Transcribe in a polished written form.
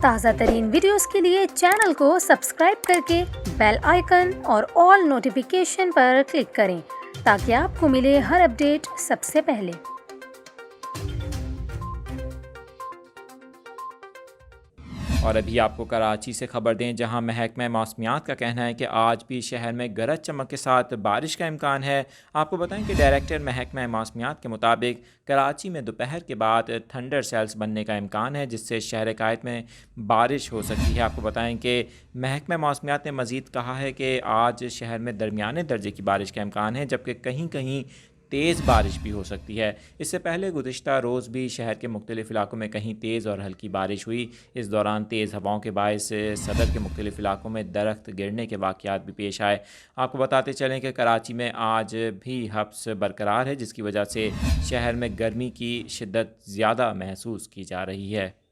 تازہ ترین ویڈیوز کے لیے چینل کو سبسکرائب کر کے بیل آئیکن اور آل نوٹیفیکیشن پر کلک کریں تاکہ آپ کو ملے ہر اپڈیٹ سب سے پہلے۔ اور ابھی آپ کو کراچی سے خبر دیں، جہاں محکمہ موسمیات کا کہنا ہے کہ آج بھی شہر میں گرج چمک کے ساتھ بارش کا امکان ہے۔ آپ کو بتائیں کہ ڈائریکٹر محکمہ موسمیات کے مطابق کراچی میں دوپہر کے بعد تھنڈر سیلز بننے کا امکان ہے، جس سے شہر قائد میں بارش ہو سکتی ہے۔ آپ کو بتائیں کہ محکمہ موسمیات نے مزید کہا ہے کہ آج شہر میں درمیانے درجے کی بارش کا امکان ہے، جبکہ کہیں کہیں تیز بارش بھی ہو سکتی ہے۔ اس سے پہلے گزشتہ روز بھی شہر کے مختلف علاقوں میں کہیں تیز اور ہلکی بارش ہوئی۔ اس دوران تیز ہواؤں کے باعث صدر کے مختلف علاقوں میں درخت گرنے کے واقعات بھی پیش آئے۔ آپ کو بتاتے چلیں کہ کراچی میں آج بھی حبس برقرار ہے، جس کی وجہ سے شہر میں گرمی کی شدت زیادہ محسوس کی جا رہی ہے۔